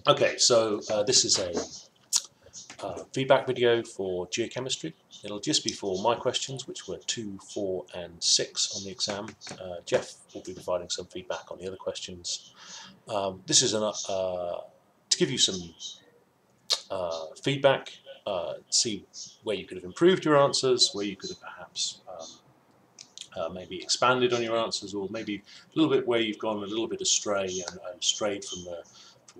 Okay, so this is a feedback video for geochemistry. It'll just be for my questions, which were 2, 4 and 6 on the exam. Jeff will be providing some feedback on the other questions. This is to give you some feedback, see where you could have improved your answers, where you could have perhaps maybe expanded on your answers, or maybe a little bit where you've gone a little bit astray and strayed from the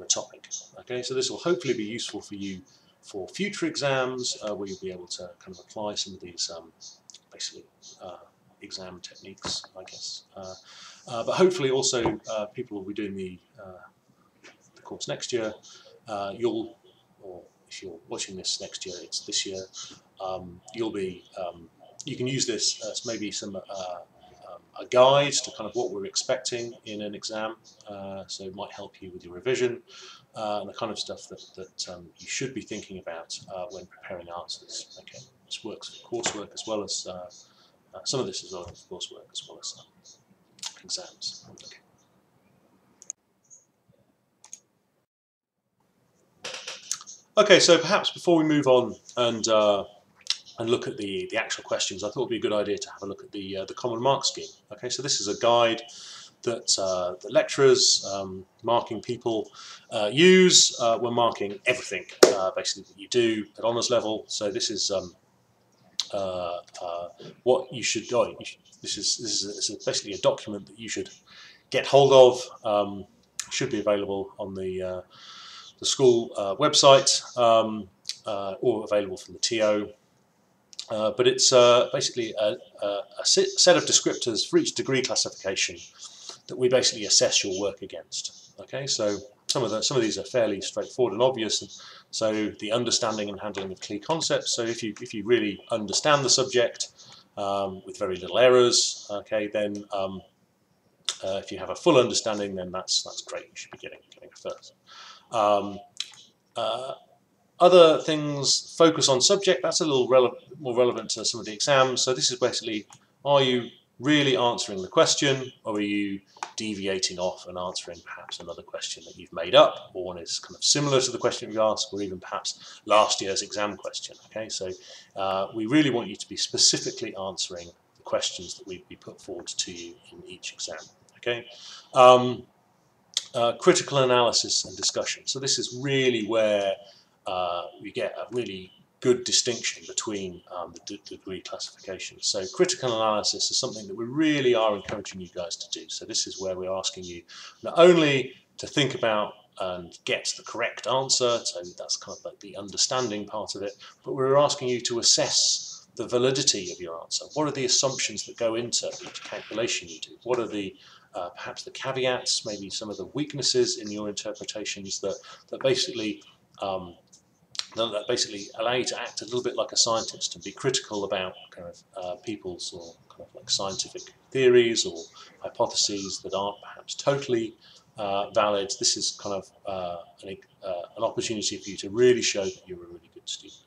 topic. Okay, so this will hopefully be useful for you for future exams, where you'll be able to kind of apply some of these basically exam techniques, I guess. But hopefully also people will be doing the course next year. Or if you're watching this next year, it's this year. You'll be you can use this as maybe some a guide to kind of what we're expecting in an exam, so it might help you with your revision and the kind of stuff that you should be thinking about when preparing answers. Okay, this works for coursework as well as some of this is relevant for coursework as well as exams. Okay. Okay, so perhaps before we move on and look at the actual questions, I thought it would be a good idea to have a look at the common mark scheme. Okay, so this is a guide that the lecturers, marking people, use when marking everything basically that you do at honours level. So this is what you should do. This is basically a document that you should get hold of. Should be available on the school website or available from the TO. But it's basically a set of descriptors for each degree classification that we basically assess your work against. Okay, so some of these are fairly straightforward and obvious. And so the understanding and handling of key concepts. So if you really understand the subject with very little errors, okay, then if you have a full understanding, then that's great. You should be getting a first. Other things, focus on subject, that's a little more relevant to some of the exams. So this is basically, are you really answering the question, or are you deviating off and answering perhaps another question that you've made up, or one is kind of similar to the question you asked, or even perhaps last year's exam question. Okay, so we really want you to be specifically answering the questions that we'd be put forward to you in each exam. Okay. Critical analysis and discussion. So this is really where we get a really good distinction between the degree classifications. So critical analysis is something that we really are encouraging you guys to do. So this is where we're asking you not only to think about and get the correct answer, so that's kind of like the understanding part of it, but we're asking you to assess the validity of your answer. What are the assumptions that go into each calculation you do? What are the perhaps the caveats, maybe some of the weaknesses in your interpretations that basically allow you to act a little bit like a scientist and be critical about kind of people's or kind of like scientific theories or hypotheses that aren't perhaps totally valid. This is kind of an opportunity for you to really show that you're a really good student.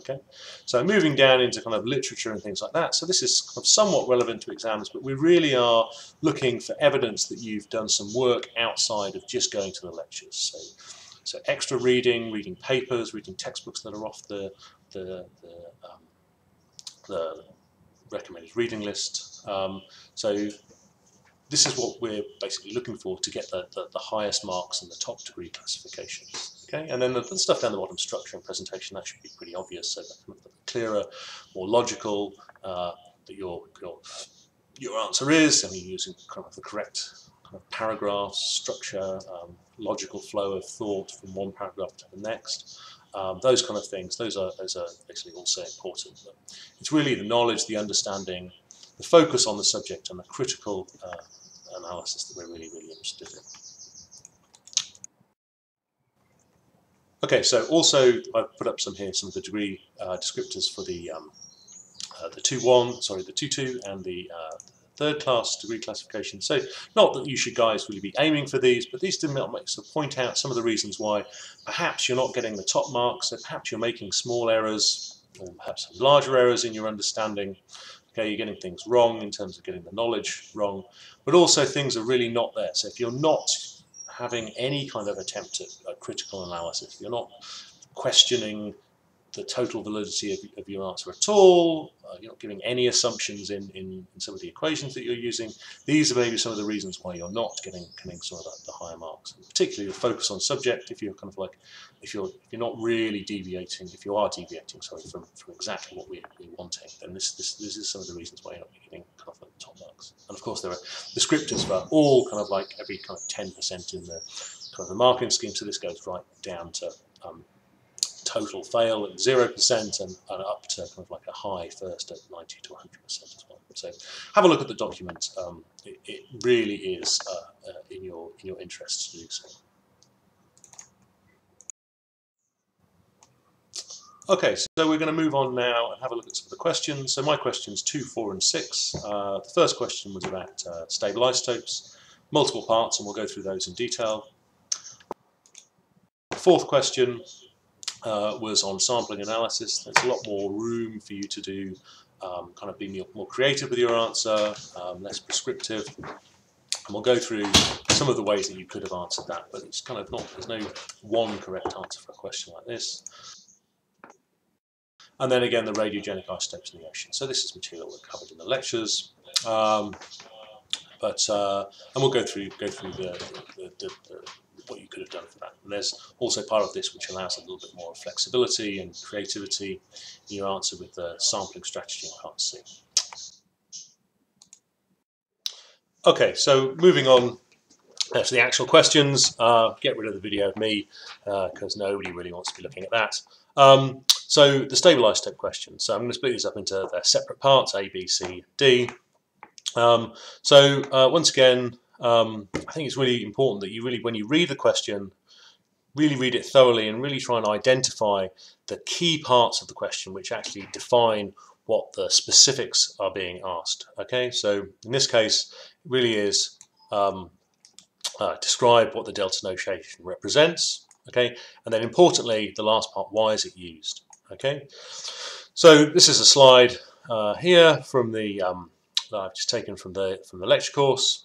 Okay, so moving down into kind of literature and things like that. So this is kind of somewhat relevant to exams, but we really are looking for evidence that you've done some work outside of just going to the lectures. So extra reading, reading papers, reading textbooks that are off the recommended reading list. So this is what we're basically looking for to get the highest marks in the top degree classifications. Okay, and then the stuff down the bottom, structure and presentation, that should be pretty obvious. So the clearer, more logical that your answer is. I mean, using kind of the correct kind of paragraphs, structure, logical flow of thought from one paragraph to the next. Those kind of things. Those are actually also important. But it's really the knowledge, the understanding, the focus on the subject, and the critical analysis that we're really interested in. Okay, so also I've put up some of the degree descriptors for the 2-1, and the third class degree classification. So not that you should guys really be aiming for these, but these do point out some of the reasons why perhaps you're not getting the top marks, so perhaps you're making small errors, or perhaps larger errors in your understanding. Okay, you're getting things wrong in terms of getting the knowledge wrong, but also things are really not there. So if you're not having any kind of attempt at critical analysis. You're not questioning the total validity of your answer at all. You're not giving any assumptions in some of the equations that you're using. These are maybe some of the reasons why you're not getting some of the higher marks. And particularly the focus on subject. If you're kind of like, if you're not really deviating, if you are deviating, sorry, from exactly what we're wanting, then this is some of the reasons why you're not getting kind of like the top marks. And of course there are descriptors for all kind of like every kind of 10% in the kind of the marking scheme. So this goes right down to total fail at 0% and up to kind of like a high first at 90 to 100% as well. So have a look at the document. It really is in your interest to do so. Okay, so we're going to move on now and have a look at some of the questions. So my questions 2, 4, and 6. The first question was about stable isotopes, multiple parts, and we'll go through those in detail. The fourth question was on sampling analysis. There's a lot more room for you to do, kind of be more creative with your answer, less prescriptive. And we'll go through some of the ways that you could have answered that, but it's kind of not, there's no one correct answer for a question like this. And then again, the radiogenic isotopes in the ocean. So this is material that covered in the lectures. And we'll go through what you could have done for that. And there's also part of this which allows a little bit more flexibility and creativity in your answer with the sampling strategy in part C. Okay, so moving on to the actual questions. Get rid of the video of me because nobody really wants to be looking at that. So the stable isotope question. So I'm going to split these up into their separate parts, A, B, C, D. Once again, I think it's really important that you really, when you read the question, really read it thoroughly and really try and identify the key parts of the question which actually define what the specifics are being asked. Okay, so in this case, it really is describe what the delta notation represents. Okay, and then importantly, the last part, why is it used? Okay, so this is a slide here from the that I've just taken from the lecture course.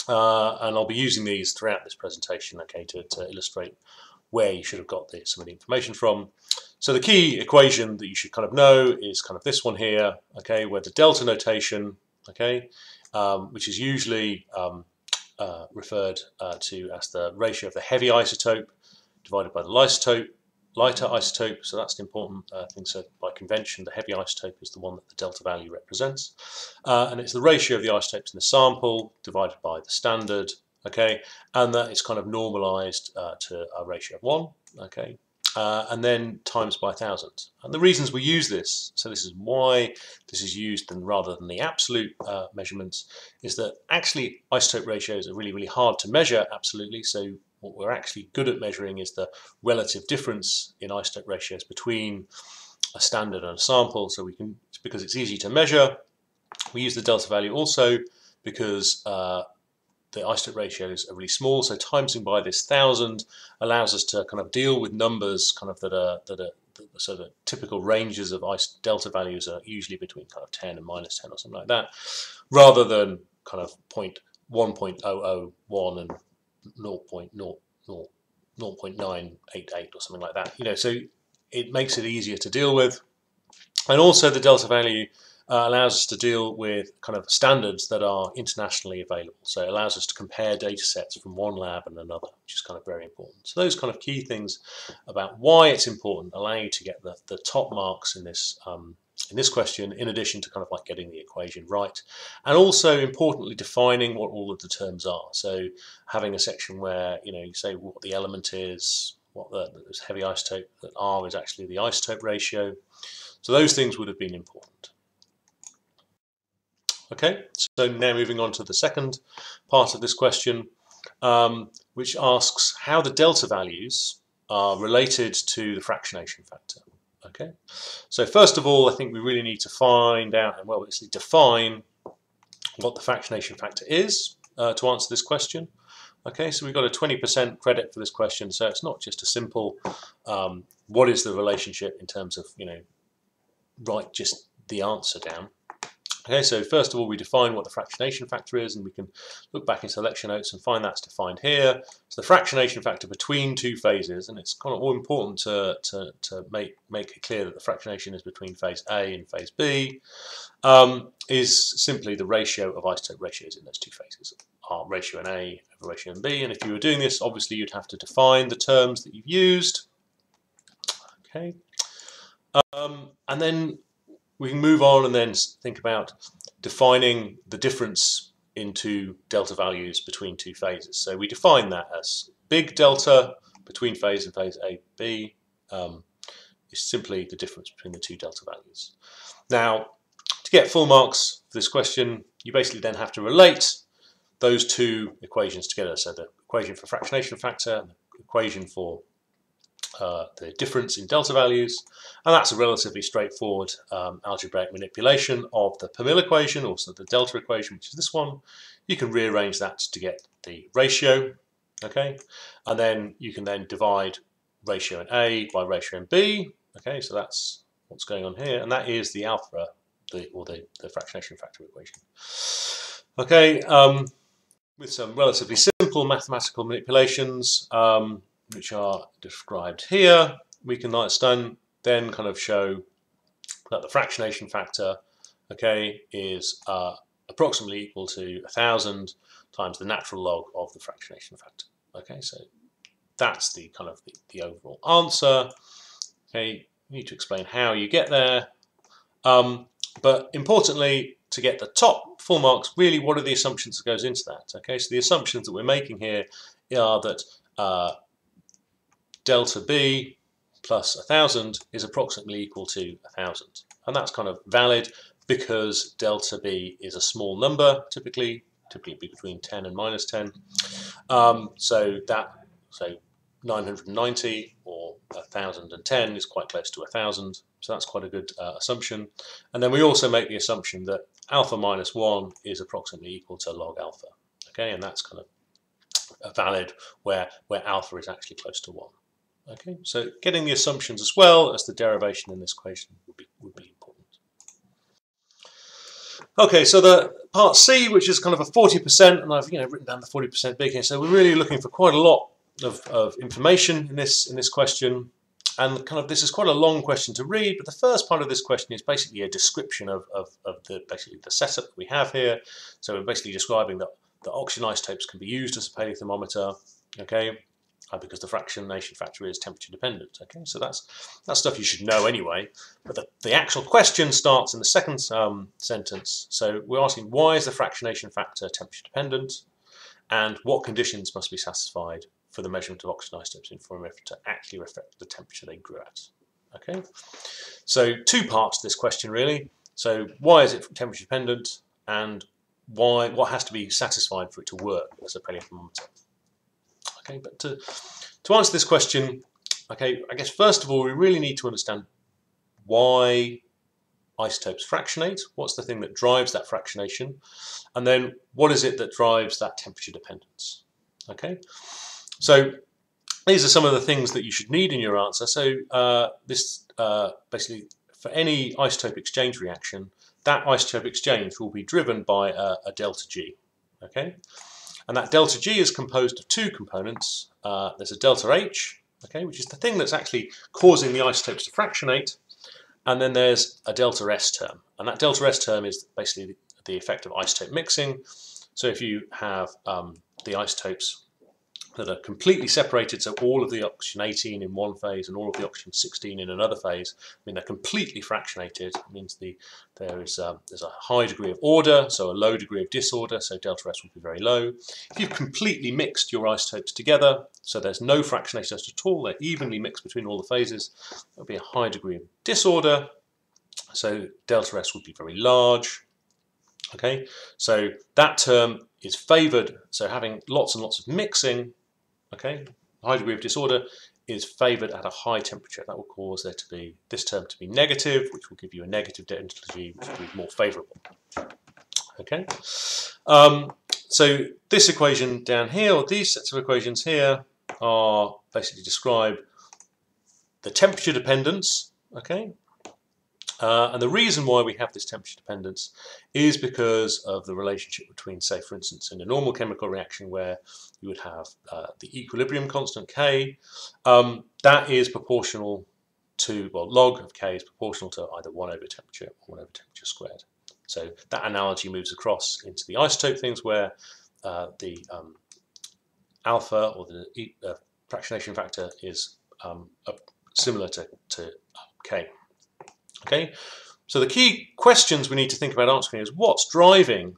And I'll be using these throughout this presentation, okay, to illustrate where you should have got some of the information from. So the key equation that you should kind of know is kind of this one here, okay, where the delta notation, okay, which is usually referred to as the ratio of the heavy isotope divided by the lighter isotope. So that's an important thing. So by convention, the heavy isotope is the one that the delta value represents. And it's the ratio of the isotopes in the sample divided by the standard, okay, and that is kind of normalized to a ratio of 1, okay, and then times by 1,000. And the reasons we use this, so this is why this is used rather than the absolute measurements, is that actually isotope ratios are really, really hard to measure absolutely. So what we're actually good at measuring is the relative difference in isotope ratios between a standard and a sample. So we can, because it's easy to measure, we use the delta value also because the isotope ratios are really small. So timesing by this 1,000 allows us to kind of deal with numbers kind of that are so the typical ranges of delta values are usually between kind of 10 and minus 10 or something like that, rather than kind of 1.001 and 0.988 or something like that. You know, so it makes it easier to deal with, and also the delta value allows us to deal with kind of standards that are internationally available. So it allows us to compare data sets from one lab and another, which is kind of very important. So those kind of key things about why it's important allow you to get the top marks in this question, in addition to kind of like getting the equation right, and also importantly defining what all of the terms are. So having a section where you say what the element is, what the heavy isotope, that R is actually the isotope ratio. So those things would have been important. Okay, so now moving on to the second part of this question, which asks how the delta values are related to the fractionation factor. Okay, so first of all, I think we really need to find out and well, basically define what the fractionation factor is to answer this question. Okay, so we've got a 20% credit for this question, so it's not just a simple what is the relationship in terms of write just the answer down. Okay, so first of all we define what the fractionation factor is, and we can look back into lecture notes and find that's defined here. So the fractionation factor between two phases, and it's kind of all important to make it clear that the fractionation is between phase A and phase B, is simply the ratio of isotope ratios in those two phases, ratio in A over ratio in B. And if you were doing this, obviously you'd have to define the terms that you've used. Okay, and then we can move on and then think about defining the difference into delta values between two phases. So we define that as big delta between phase and phase A, B is simply the difference between the two delta values. Now, to get full marks for this question, you basically then have to relate those two equations together. So the equation for fractionation factor and the equation for the difference in delta values, and that's a relatively straightforward algebraic manipulation of the per mil equation, also the delta equation, which is this one. You can rearrange that to get the ratio, okay, and then you can then divide ratio in A by ratio in B, okay, so that's what's going on here, and that is the alpha, or the fractionation factor equation. Okay, with some relatively simple mathematical manipulations, which are described here, we can then kind of show that the fractionation factor, okay, is approximately equal to 1,000 times the natural log of the fractionation factor. Okay, so that's the kind of the overall answer. Okay, you need to explain how you get there, but importantly, to get the top full marks, really, what are the assumptions that goes into that? Okay, so the assumptions that we're making here are that delta B plus 1,000 is approximately equal to 1,000, and that's kind of valid because delta B is a small number, typically between 10 and minus 10. So 990 or 1,010 is quite close to 1,000, so that's quite a good assumption. And then we also make the assumption that alpha minus 1 is approximately equal to log alpha. Okay, and that's kind of valid where alpha is actually close to 1. Okay, so getting the assumptions as well as the derivation in this equation would be important. Okay, so the part C, which is kind of a 40%, and I've written down the 40% big here. So we're really looking for quite a lot of information in this question, and kind of this is quite a long question to read. But the first part of this question is basically a description of basically the setup that we have here. So we're basically describing that the oxygen isotopes can be used as a paleothermometer. Okay. Because the fractionation factor is temperature dependent. Okay, so that's stuff you should know anyway. But the actual question starts in the second sentence. So we're asking, why is the fractionation factor temperature dependent, and what conditions must be satisfied for the measurement of oxygen isotopes in formifer to actually reflect the temperature they grew at? Okay, so two parts to this question really. So why is it temperature dependent, and what has to be satisfied for it to work as a paleothermometer? Okay, but to answer this question, okay, I guess first of all we really need to understand why isotopes fractionate. What's the thing that drives that fractionation, and then what is it that drives that temperature dependence? Okay, so these are some of the things that you should need in your answer. So this basically, for any isotope exchange reaction, that isotope exchange will be driven by a delta G. Okay. And that delta G is composed of two components. There's a delta H, okay, which is the thing that's actually causing the isotopes to fractionate, and then there's a delta S term. And that delta S term is basically the effect of isotope mixing. So if you have the isotopes that are completely separated, so all of the oxygen 18 in one phase and all of the oxygen 16 in another phase, I mean they're completely fractionated. It means there's a high degree of order, so a low degree of disorder, so delta S will be very low. If you've completely mixed your isotopes together, so there's no fractionation at all, they're evenly mixed between all the phases, there'll be a high degree of disorder, so delta S would be very large. Okay, so that term is favoured, so having lots and lots of mixing, okay, high degree of disorder is favoured at a high temperature. That will cause there to be this term to be negative, which will give you a negative delta G, which will be more favourable. Okay, so this equation down here, or these sets of equations here, are basically describe the temperature dependence, okay, And the reason why we have this temperature dependence is because of the relationship between, say, for instance, in a normal chemical reaction where you would have the equilibrium constant K, that is proportional to, well, log of K is proportional to either 1 over temperature or 1 over temperature squared. So that analogy moves across into the isotope things where the alpha or the fractionation factor is similar to K. Okay, so the key questions we need to think about answering is what's driving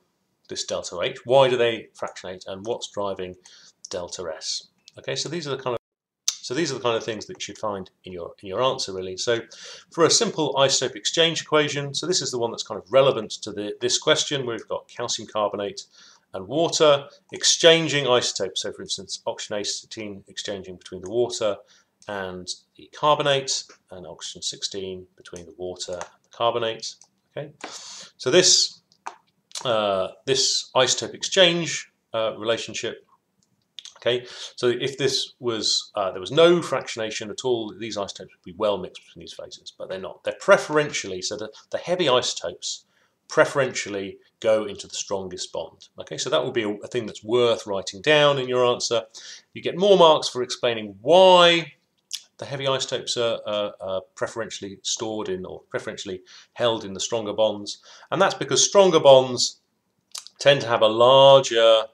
this delta H, why do they fractionate, and what's driving delta S. Okay, so these are the kind of things that you should find in your answer really. So for a simple isotope exchange equation, so this is the one that's kind of relevant to this question, where we've got calcium carbonate and water exchanging isotopes. So for instance, oxygen A-16 exchanging between the water and the carbonate, and oxygen 16 between the water and the carbonate. Okay, so this isotope exchange relationship. Okay, so if this was there was no fractionation at all, these isotopes would be well mixed between these phases, but they're not. They're preferentially, so the heavy isotopes preferentially go into the strongest bond. Okay, so that would be a thing that's worth writing down in your answer. You get more marks for explaining why the heavy isotopes are preferentially stored in or preferentially held in the stronger bonds, and that's because stronger bonds tend to have a larger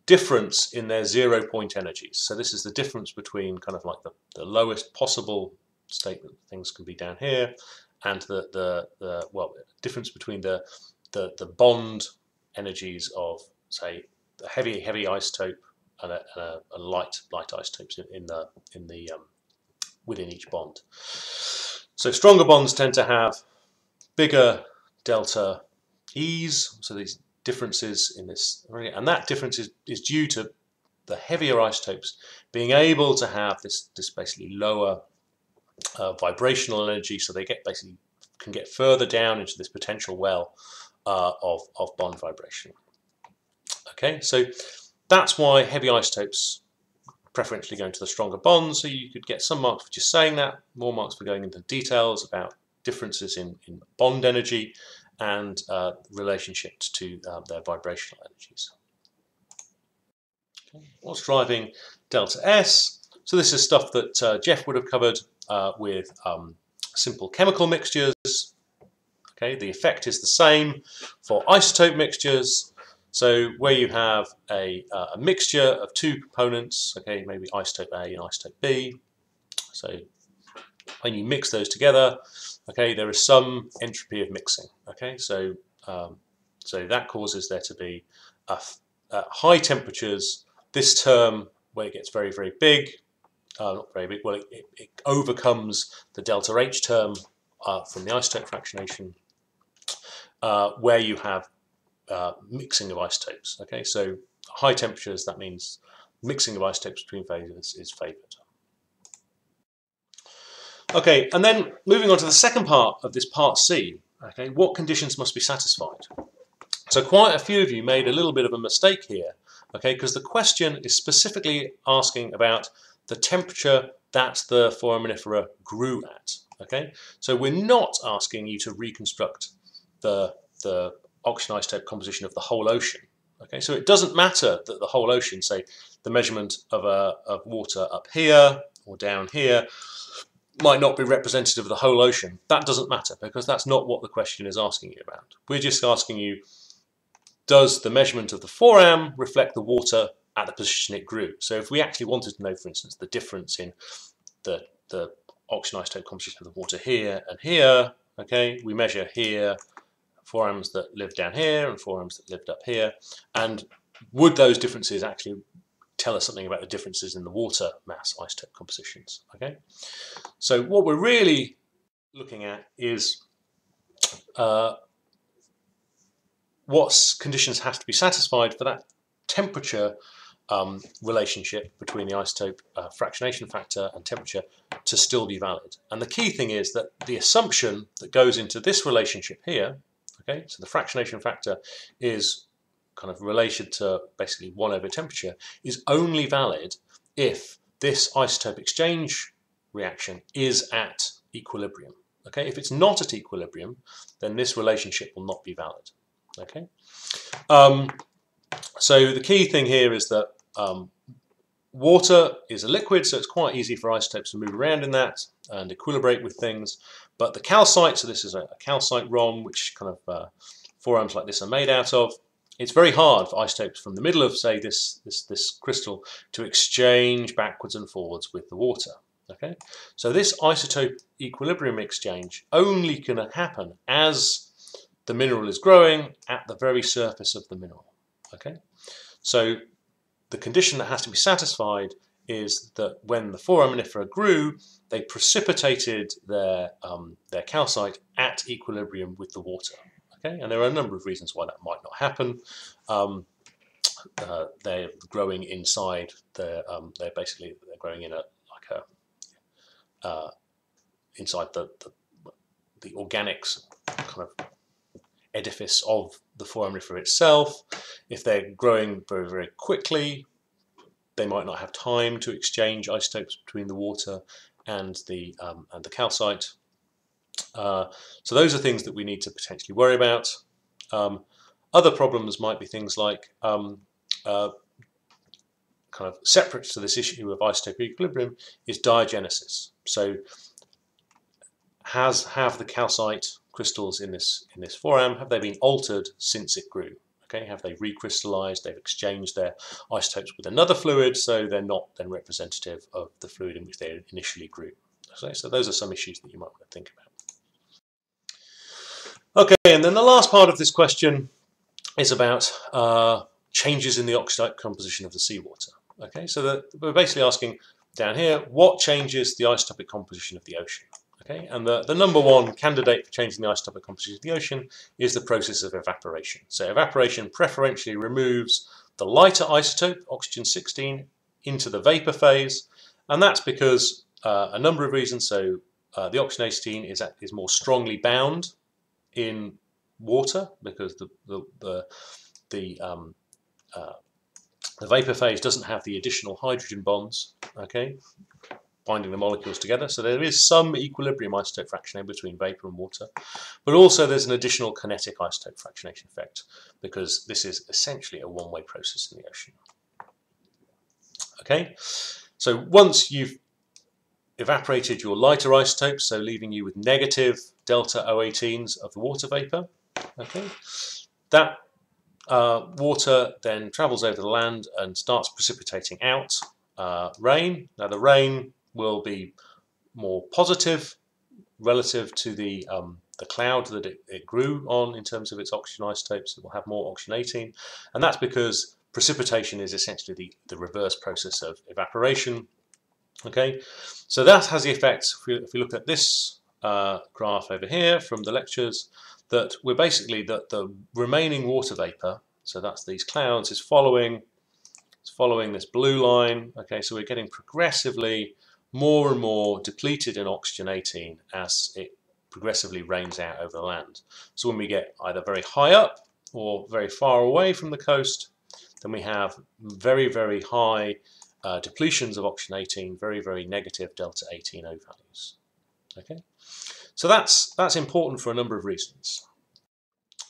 difference in their 0-point energies. So this is the difference between kind of like the lowest possible state that things can be down here, and the difference between the bond energies of, say, the heavy isotope and a light isotopes within each bond. So stronger bonds tend to have bigger delta E's, so these differences in this, and that difference is due to the heavier isotopes being able to have this basically lower vibrational energy, so they can get further down into this potential well of bond vibration. Okay, so that's why heavy isotopes preferentially go into the stronger bonds. So you could get some marks for just saying that, more marks for going into details about differences in bond energy and relationships to their vibrational energies. Okay. What's driving delta S? So this is stuff that Jeff would have covered with simple chemical mixtures. Okay, the effect is the same for isotope mixtures. So where you have a mixture of two components, okay, maybe isotope A and isotope B. So when you mix those together, okay, there is some entropy of mixing. Okay, so that causes there to be high temperatures. This term, where it gets very, very big, not very big, well, it overcomes the delta H term from the isotope fractionation, where you have mixing of isotopes. Okay, so high temperatures, that means mixing of isotopes between phases is favoured. Okay, and then moving on to the second part of this part C, okay, what conditions must be satisfied? So quite a few of you made a little bit of a mistake here, okay, because the question is specifically asking about the temperature that the foraminifera grew at. Okay, so we're not asking you to reconstruct the oxygen isotope composition of the whole ocean. Okay, so it doesn't matter that the whole ocean, say the measurement of water up here or down here, might not be representative of the whole ocean. That doesn't matter, because that's not what the question is asking you about. We're just asking you, does the measurement of the 4am reflect the water at the position it grew? So if we actually wanted to know, for instance, the difference in the oxygen isotope composition of the water here and here, okay, we measure here 4ams that live down here and 4ams that lived up here, and would those differences actually tell us something about the differences in the water mass isotope compositions? Okay, so what we're really looking at is what conditions have to be satisfied for that temperature relationship between the isotope fractionation factor and temperature to still be valid. And the key thing is that the assumption that goes into this relationship here, okay, so the fractionation factor is kind of related to basically 1 over temperature, is only valid if this isotope exchange reaction is at equilibrium. Okay, if it's not at equilibrium, then this relationship will not be valid. Okay, so the key thing here is that water is a liquid, so it's quite easy for isotopes to move around in that and equilibrate with things. But the calcite, so this is a calcite ROM, which kind of forams like this are made out of. It's very hard for isotopes from the middle of, say, this crystal to exchange backwards and forwards with the water. Okay, so this isotope equilibrium exchange only can happen as the mineral is growing at the very surface of the mineral. Okay, so the condition that has to be satisfied is that when the foraminifera grew, they precipitated their calcite at equilibrium with the water. Okay, and there are a number of reasons why that might not happen. They're growing inside. They're growing in inside the organics kind of edifice of the foraminifera itself. If they're growing very, very quickly, they might not have time to exchange isotopes between the water and the calcite. So those are things that we need to potentially worry about. Other problems might be things like kind of separate to this issue of isotope equilibrium is diagenesis. So have the calcite crystals in this foram, have they been altered since it grew? Okay, have they recrystallized? They've exchanged their isotopes with another fluid, so they're not then representative of the fluid in which they initially grew. So those are some issues that you might want to think about. Okay, and then the last part of this question is about changes in the oxide composition of the seawater. Okay, so we're basically asking down here, what changes the isotopic composition of the ocean? Okay, and the number one candidate for changing the isotopic composition of the ocean is the process of evaporation. So evaporation preferentially removes the lighter isotope, oxygen-16, into the vapor phase, and that's because a number of reasons. So the oxygen-18 is more strongly bound in water because the vapor phase doesn't have the additional hydrogen bonds, okay, binding the molecules together. So there is some equilibrium isotope fractionation between vapor and water, but also there's an additional kinetic isotope fractionation effect because this is essentially a one-way process in the ocean. Okay, so once you've evaporated your lighter isotopes, so leaving you with negative delta O18s of the water vapor, okay, that water then travels over the land and starts precipitating out rain. Now the rain will be more positive relative to the cloud that it grew on in terms of its oxygen isotopes. It will have more oxygen-18, and that's because precipitation is essentially the reverse process of evaporation. Okay, so that has the effect, if you look at this graph over here from the lectures, that we're basically that the remaining water vapor, so that's these clouds, is following this blue line. Okay, so we're getting progressively more and more depleted in oxygen-18 as it progressively rains out over the land. So when we get either very high up or very far away from the coast, then we have very, very high depletions of oxygen-18, very, very negative delta 18O values. Okay, so that's important for a number of reasons.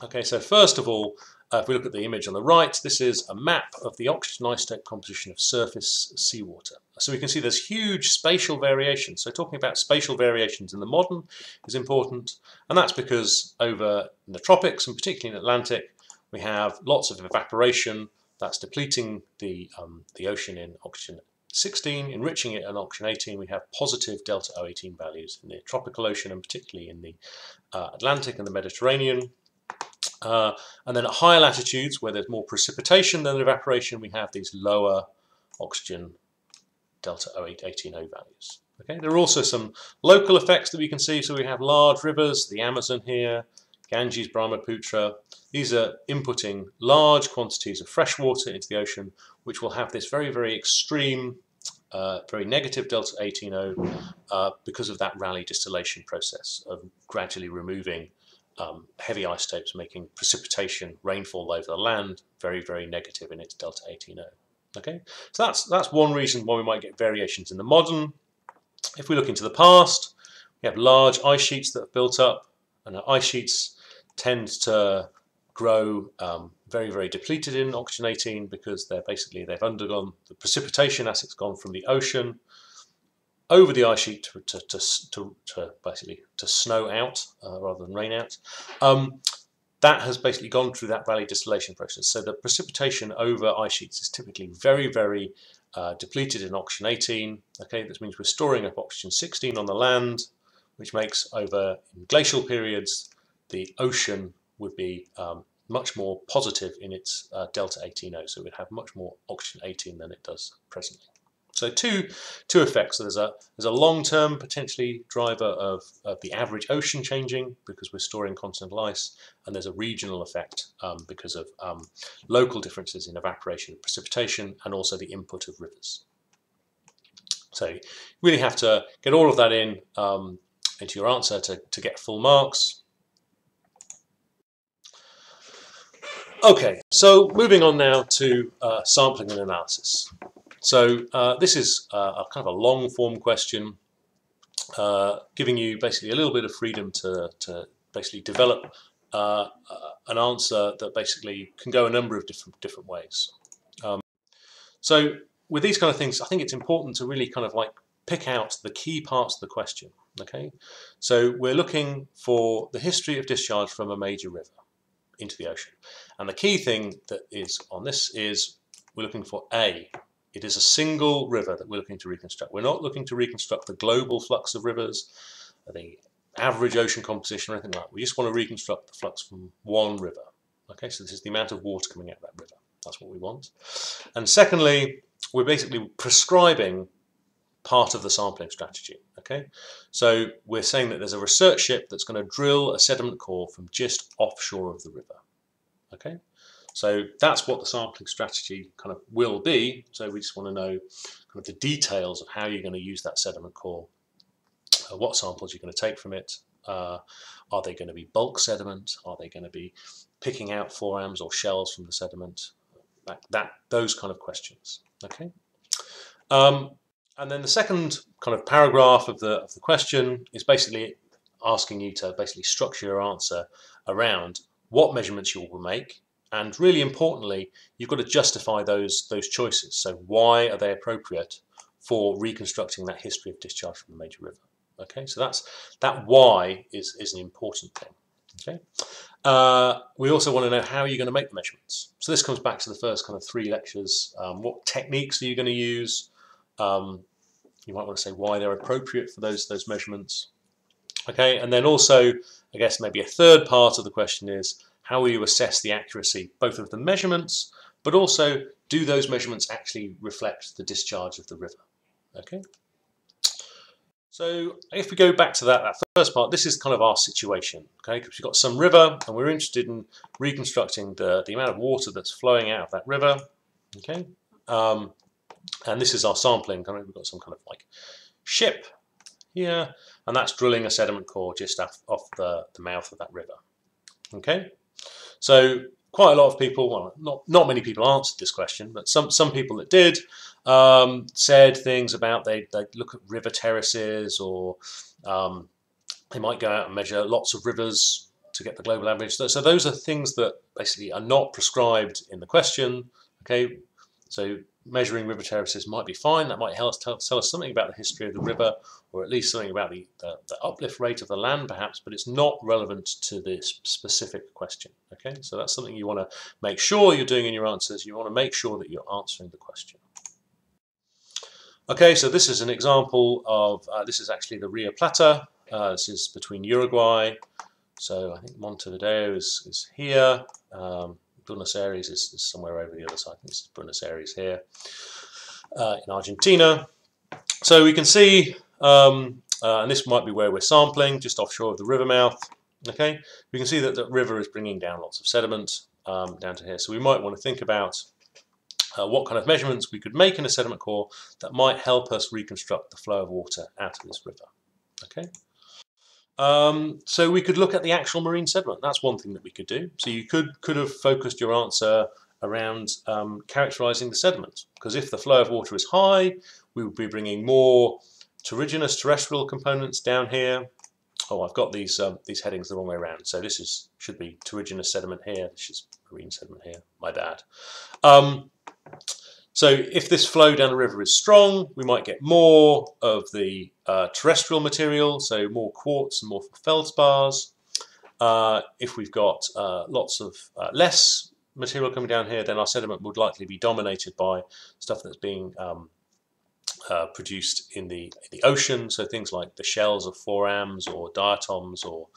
Okay, so first of all, if we look at the image on the right, this is a map of the oxygen isotope composition of surface seawater. So we can see there's huge spatial variations. So talking about spatial variations in the modern is important, and that's because over in the tropics, and particularly in the Atlantic, we have lots of evaporation that's depleting the ocean in oxygen-16, enriching it in oxygen-18. We have positive delta O18 values in the tropical ocean, and particularly in the Atlantic and the Mediterranean. And then at higher latitudes, where there's more precipitation than evaporation, we have these lower oxygen delta O18O values. Okay, there are also some local effects that we can see. So we have large rivers, the Amazon here, Ganges, Brahmaputra. These are inputting large quantities of fresh water into the ocean, which will have this very, very extreme, very negative delta 18O because of that Rayleigh distillation process of gradually removing heavy isotopes, making precipitation, rainfall over the land very, very negative in its delta 18O. Okay, so that's one reason why we might get variations in the modern. If we look into the past, You have large ice sheets that have built up, and ice sheets tend to grow very, very depleted in oxygen-18 because they've undergone the precipitation as it's gone from the ocean over the ice sheet to basically snow out rather than rain out. That has basically gone through that valley distillation process. So the precipitation over ice sheets is typically very, very depleted in oxygen-18. Okay, this means we're storing up oxygen-16 on the land, which makes over in glacial periods the ocean would be much more positive in its delta 18O. So it would have much more oxygen-18 than it does presently. So two effects. So there's a long-term potentially driver of the average ocean changing because we're storing continental ice, and there's a regional effect because of local differences in evaporation and precipitation, and also the input of rivers. So you really have to get all of that into your answer to get full marks. Okay, so moving on now to sampling and analysis. So this is a kind of a long form question, giving you basically a little bit of freedom to basically develop an answer that basically can go a number of different ways. So with these kind of things, I think it's important to really kind of like pick out the key parts of the question. Okay, so we're looking for the history of discharge from a major river into the ocean, and the key thing that is on this is we're looking for A. It is a single river that we're looking to reconstruct. We're not looking to reconstruct the global flux of rivers, the average ocean composition or anything like that. We just want to reconstruct the flux from one river. Okay, so this is the amount of water coming out of that river. That's what we want. And secondly, we're basically prescribing part of the sampling strategy. Okay, so we're saying that there's a research ship that's going to drill a sediment core from just offshore of the river. Okay. So that's what the sampling strategy kind of will be. So we just want to know kind of the details of how you're going to use that sediment core, what samples you're going to take from it. Are they going to be bulk sediment? Are they going to be picking out forams or shells from the sediment? Those kind of questions. Okay. And then the second kind of paragraph of the question is basically asking you to basically structure your answer around what measurements you will make. And really importantly, you've got to justify those choices. So why are they appropriate for reconstructing that history of discharge from a major river? Okay, so that why is an important thing. Okay, we also want to know how you're going to make the measurements. So this comes back to the first kind of 3 lectures. What techniques are you going to use? You might want to say why they're appropriate for those measurements. Okay, and then also, I guess maybe a third part of the question is, how will you assess the accuracy both of the measurements, but also do those measurements actually reflect the discharge of the river? Okay. So if we go back to that first part, this is kind of our situation. Okay, because we've got some river and we're interested in reconstructing the amount of water that's flowing out of that river. Okay, and this is our sampling. We've got some kind of like ship here, and that's drilling a sediment core just off the mouth of that river. Okay. So quite a lot of people, well, not many people answered this question, but some people that did said things about they'd look at river terraces, or they might go out and measure lots of rivers to get the global average. So those are things that basically are not prescribed in the question. Okay, so measuring river terraces might be fine. That might tell us something about the history of the river, or at least something about the uplift rate of the land, perhaps, but it's not relevant to this specific question. Okay, so that's something you want to make sure you're doing in your answers. You want to make sure that you're answering the question. Okay, so this is an example of, this is actually the Rio Plata. This is between Uruguay. So I think Montevideo is here. Buenos Aires is somewhere over the other side. This is Buenos Aires here in Argentina. So we can see, and this might be where we're sampling, just offshore of the river mouth. Okay, we can see that the river is bringing down lots of sediment down to here. So we might want to think about what kind of measurements we could make in a sediment core that might help us reconstruct the flow of water out of this river. Okay. So we could look at the actual marine sediment. That's one thing that we could do. So you could have focused your answer around characterizing the sediment, because if the flow of water is high, we would be bringing more terrigenous terrestrial components down here. oh, I've got these headings the wrong way around. So this should be terrigenous sediment here. This is marine sediment here. My bad. So if this flow down the river is strong, we might get more of the terrestrial material, so more quartz and more feldspars. If we've got lots of less material coming down here, then our sediment would likely be dominated by stuff that's being produced in the ocean, so things like the shells of forams or diatoms or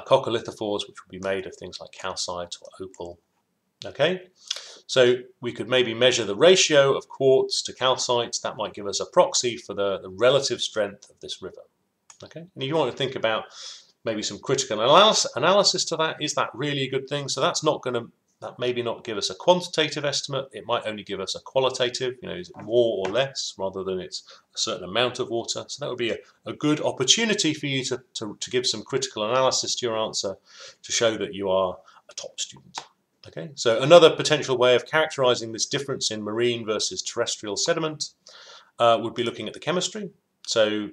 coccolithophores, which would be made of things like calcite or opal. Okay, so we could maybe measure the ratio of quartz to calcite. That might give us a proxy for the relative strength of this river. Okay, and if you want to think about maybe some critical analysis to that, is that really a good thing? So that's not going to, that maybe not give us a quantitative estimate. It might only give us a qualitative, you know, is it more or less, rather than it's a certain amount of water. So that would be a good opportunity for you to give some critical analysis to your answer to show that you are a top student. Okay, so another potential way of characterizing this difference in marine versus terrestrial sediment would be looking at the chemistry. So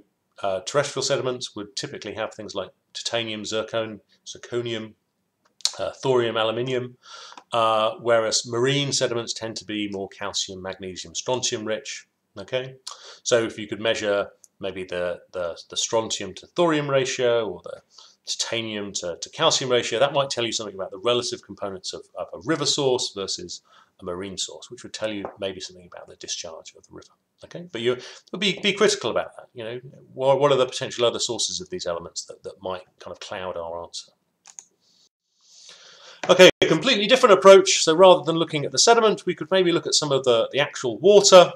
terrestrial sediments would typically have things like titanium, zirconium, thorium, aluminium, whereas marine sediments tend to be more calcium, magnesium, strontium rich. Okay, so if you could measure maybe the strontium to thorium ratio or the titanium to calcium ratio, that might tell you something about the relative components of a river source versus a marine source, which would tell you maybe something about the discharge of the river. Okay, but you would be critical about that. You know, what are the potential other sources of these elements that might kind of cloud our answer? Okay, a completely different approach. So rather than looking at the sediment, we could maybe look at some of the actual water.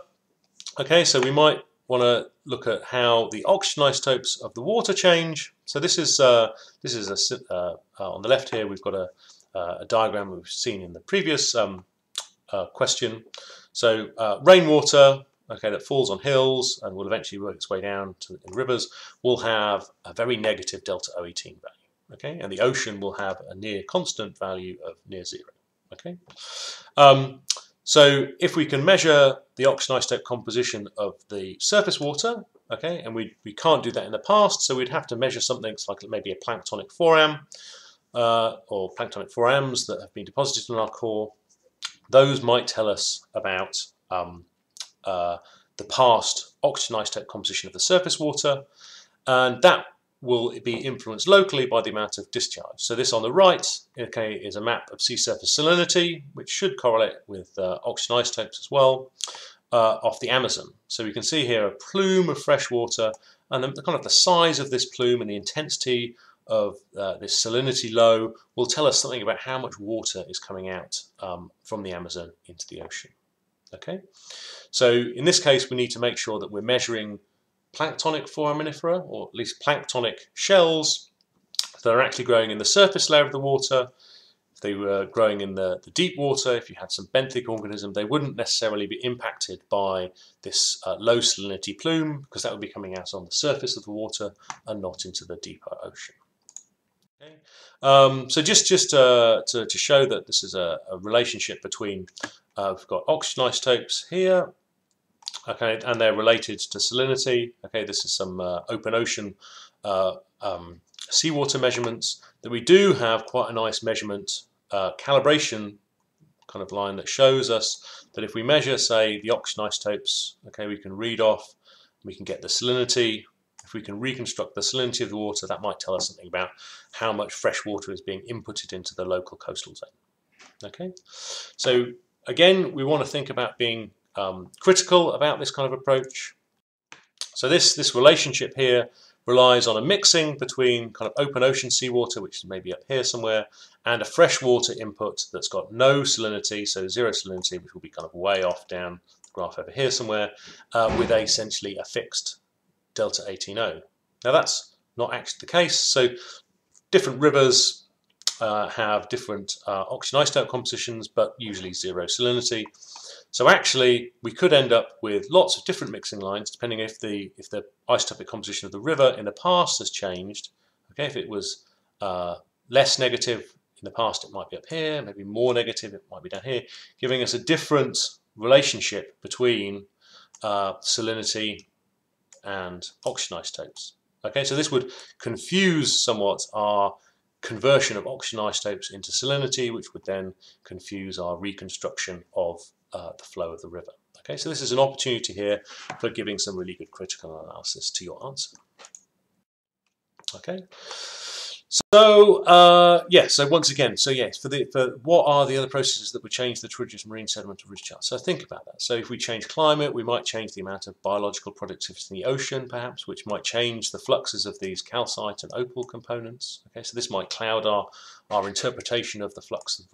Okay, so we might want to look at how the oxygen isotopes of the water change. So this is on the left here. We've got a diagram we've seen in the previous question. So rainwater, okay, that falls on hills and will eventually work its way down in rivers, will have a very negative delta O18 value. Okay, and the ocean will have a near constant value of near zero. Okay. So if we can measure the oxygen isotope composition of the surface water, okay, and we can't do that in the past, so we'd have to measure something like maybe a planktonic foram or planktonic forams that have been deposited in our core. Those might tell us about the past oxygen isotope composition of the surface water, and that will be influenced locally by the amount of discharge. So this on the right, okay, is a map of sea surface salinity, which should correlate with oxygen isotopes as well, off the Amazon. So we can see here a plume of fresh water, and the kind of the size of this plume and the intensity of this salinity low will tell us something about how much water is coming out from the Amazon into the ocean. Okay, so in this case, we need to make sure that we're measuring planktonic foraminifera, or at least planktonic shells that are actually growing in the surface layer of the water. If they were growing in the deep water, if you had some benthic organism, they wouldn't necessarily be impacted by this low salinity plume, because that would be coming out on the surface of the water and not into the deeper ocean. Okay. So just to show that this is a relationship between, we've got oxygen isotopes here, okay, and they're related to salinity. Okay, this is some open ocean seawater measurements. That we do have quite a nice measurement calibration kind of line that shows us that if we measure, say, the oxygen isotopes, okay, we can read off, we can get the salinity. If we can reconstruct the salinity of the water, that might tell us something about how much fresh water is being inputted into the local coastal zone. Okay, so again, we want to think about being critical about this kind of approach. So this relationship here relies on a mixing between kind of open ocean seawater, which is maybe up here somewhere, and a freshwater input that's got no salinity, so zero salinity, which will be kind of way off down the graph over here somewhere, with essentially a fixed delta 18O. Now that's not actually the case. So different rivers have different oxygen isotope compositions, but usually zero salinity. So actually, we could end up with lots of different mixing lines, depending if the isotopic composition of the river in the past has changed. Okay, if it was less negative in the past, it might be up here. Maybe more negative, it might be down here, giving us a different relationship between salinity and oxygen isotopes. Okay, so this would confuse somewhat our conversion of oxygen isotopes into salinity, which would then confuse our reconstruction of the flow of the river. Okay, so this is an opportunity here for giving some really good critical analysis to your answer. Okay, so so once again, so yes, for what are the other processes that would change the triggerous marine sediment to ridge chart? So think about that. So if we change climate, we might change the amount of biological productivity in the ocean, perhaps, which might change the fluxes of these calcite and opal components. Okay, so this might cloud our interpretation of the flux of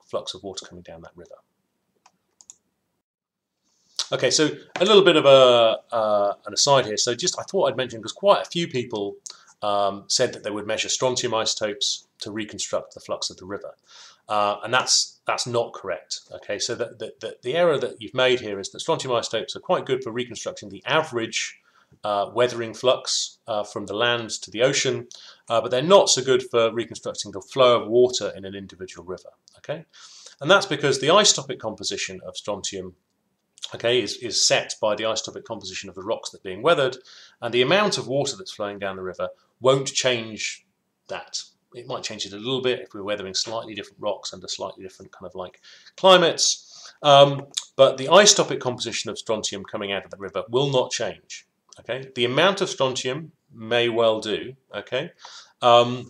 flux of water coming down that river. Okay, so a little bit of an aside here. So I thought I'd mention, because quite a few people said that they would measure strontium isotopes to reconstruct the flux of the river, and that's not correct. Okay, so the error that you've made here is that strontium isotopes are quite good for reconstructing the average weathering flux from the land to the ocean, but they're not so good for reconstructing the flow of water in an individual river. Okay, and that's because the isotopic composition of strontium, okay, is set by the isotopic composition of the rocks that are being weathered, and the amount of water that's flowing down the river won't change that. It might change it a little bit if we're weathering slightly different rocks under slightly different kind of like climates, but the isotopic composition of strontium coming out of the river will not change. Okay, the amount of strontium may well do. Okay, so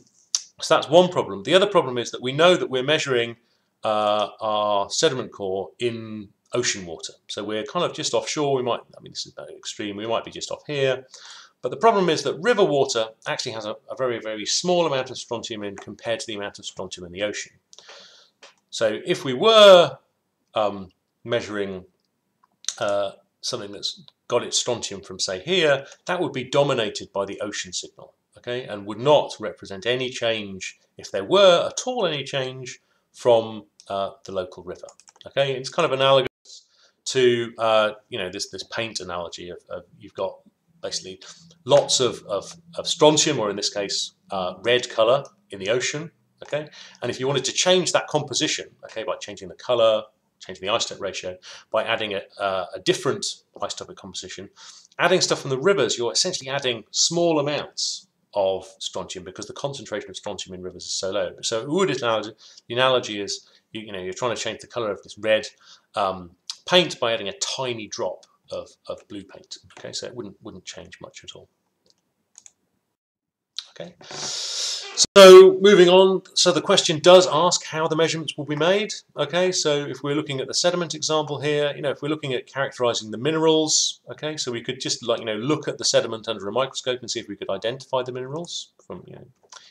that's one problem. The other problem is that we know that we're measuring our sediment core in ocean water. So we're kind of just offshore. We might, I mean, this is very extreme, we might be just off here. But the problem is that river water actually has a very, very small amount of strontium in compared to the amount of strontium in the ocean. So if we were measuring something that's got its strontium from, say, here, that would be dominated by the ocean signal, okay, and would not represent any change, if there were at all any change, from the local river. Okay, it's kind of analogous to this paint analogy of you've got basically lots of strontium, or in this case red color, in the ocean. Okay, and if you wanted to change that composition, okay, by changing the color, changing the isotope ratio, by adding a different isotopic composition, adding stuff from the rivers, you're essentially adding small amounts of strontium because the concentration of strontium in rivers is so low. So the analogy is you're trying to change the color of this red paint by adding a tiny drop of blue paint. Okay, so it wouldn't change much at all. Okay, so moving on. So the question does ask how the measurements will be made. Okay, so if we're looking at the sediment example here, if we're looking at characterizing the minerals, okay, so we could just look at the sediment under a microscope and see if we could identify the minerals from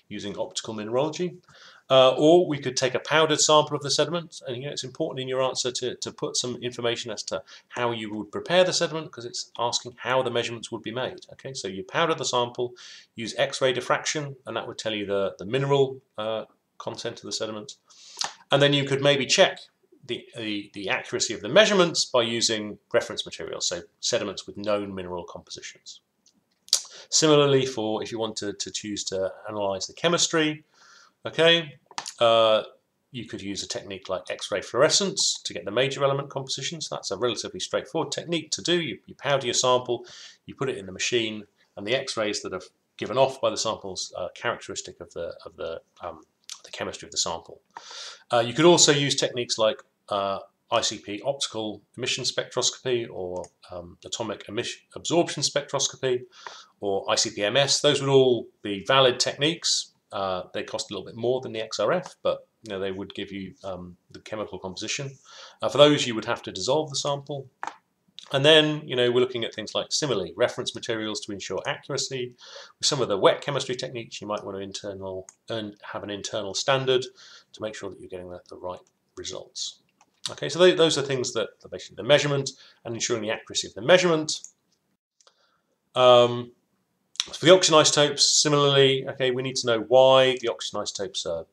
using optical mineralogy. Or we could take a powdered sample of the sediment, and it's important in your answer to put some information as to how you would prepare the sediment, because it's asking how the measurements would be made. Okay, so you powder the sample, use X-ray diffraction, and that would tell you the mineral content of the sediment, and then you could maybe check the accuracy of the measurements by using reference materials, so sediments with known mineral compositions. Similarly, if you wanted to choose to analyze the chemistry, okay, you could use a technique like X-ray fluorescence to get the major element compositions. That's a relatively straightforward technique to do. You powder your sample, you put it in the machine, and the X-rays that are given off by the samples are characteristic of the chemistry of the sample. You could also use techniques like ICP, optical emission spectroscopy, or atomic absorption spectroscopy, or ICP-MS. Those would all be valid techniques. They cost a little bit more than the XRF, but they would give you the chemical composition. For those, you would have to dissolve the sample. And then, we're looking at things like, similarly, reference materials to ensure accuracy. With some of the wet chemistry techniques, you might want to have an internal standard to make sure that you're getting the right results. Okay, so those are things that are basically the measurement and ensuring the accuracy of the measurement. For the oxygen isotopes, similarly, okay, we need to know why the oxygen isotopes are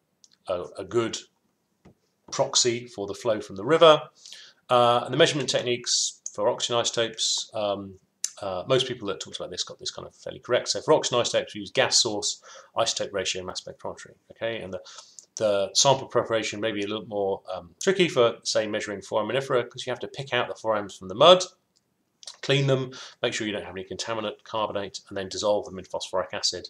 a good proxy for the flow from the river. And the measurement techniques for oxygen isotopes, most people that talked about this got this kind of fairly correct. So for oxygen isotopes, we use gas source, isotope ratio, mass spectrometry. Okay, and the sample preparation may be a little more tricky for, say, measuring foraminifera, because you have to pick out the forams from the mud, clean them, make sure you don't have any contaminant, carbonate, and then dissolve them in phosphoric acid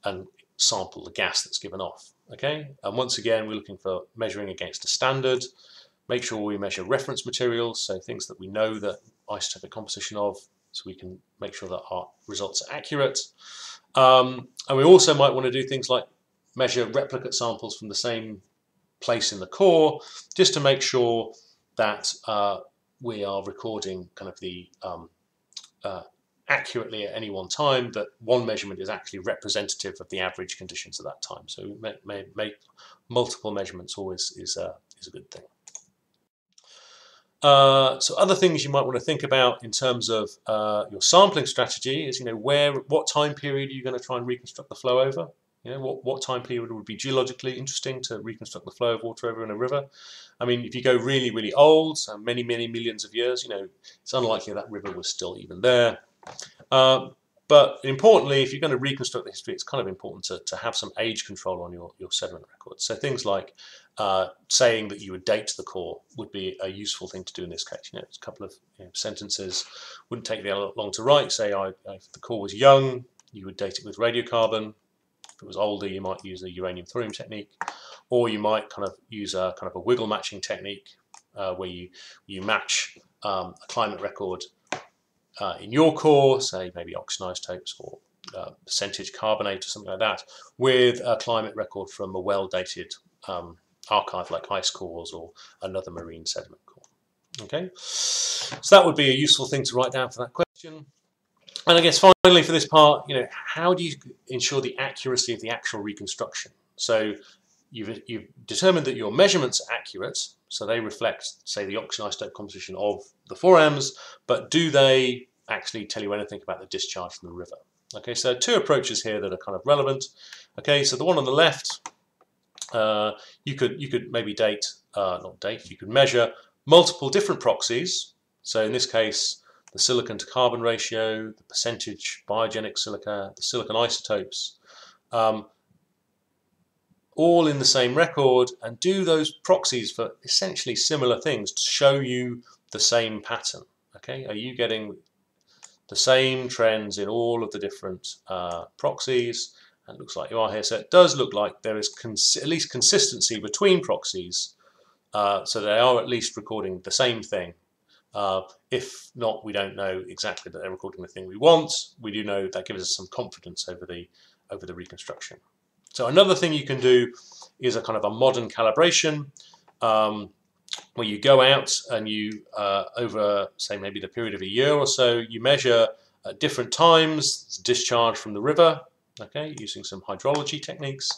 and sample the gas that's given off. Okay, and once again, we're looking for measuring against a standard. Make sure we measure reference materials, so things that we know the isotopic composition of, so we can make sure that our results are accurate. And we also might want to do things like measure replicate samples from the same place in the core, just to make sure that we are recording kind of the accurately at any one time, that one measurement is actually representative of the average conditions at that time. So make multiple measurements always is a good thing. So other things you might want to think about in terms of your sampling strategy is, what time period are you going to try and reconstruct the flow over? What time period would be geologically interesting to reconstruct the flow of water over in a river? I mean, if you go really, really old, so many, many millions of years, it's unlikely that river was still even there. But importantly, if you're going to reconstruct the history, it's kind of important to have some age control on your sediment records. So things like saying that you would date the core would be a useful thing to do in this case. It's a couple of sentences, wouldn't take that long to write. Say if the core was young, you would date it with radiocarbon. If it was older, you might use the uranium-thorium technique, or you might kind of use a kind of a wiggle matching technique where you match a climate record in your core, say maybe oxygen isotopes or percentage carbonate or something like that, with a climate record from a well-dated archive like ice cores or another marine sediment core. Okay, so that would be a useful thing to write down for that question. And I guess finally for this part, how do you ensure the accuracy of the actual reconstruction? So you've determined that your measurements are accurate, so they reflect, say, the oxygen isotope composition of the forams, but do they actually tell you anything about the discharge from the river? Okay, so two approaches here that are kind of relevant. Okay, so the one on the left, you could maybe you could measure multiple different proxies. So in this case, the silicon to carbon ratio, the percentage biogenic silica, the silicon isotopes, all in the same record, and do those proxies for essentially similar things to show you the same pattern. Okay, are you getting the same trends in all of the different proxies? And it looks like you are here. So it does look like there is at least consistency between proxies, so they are at least recording the same thing. If not, we don't know exactly that they're recording the thing we want. We do know that gives us some confidence over the reconstruction. So another thing you can do is a kind of a modern calibration, where you go out and you, over, say, maybe the period of a year or so, you measure at different times discharge from the river, okay, using some hydrology techniques,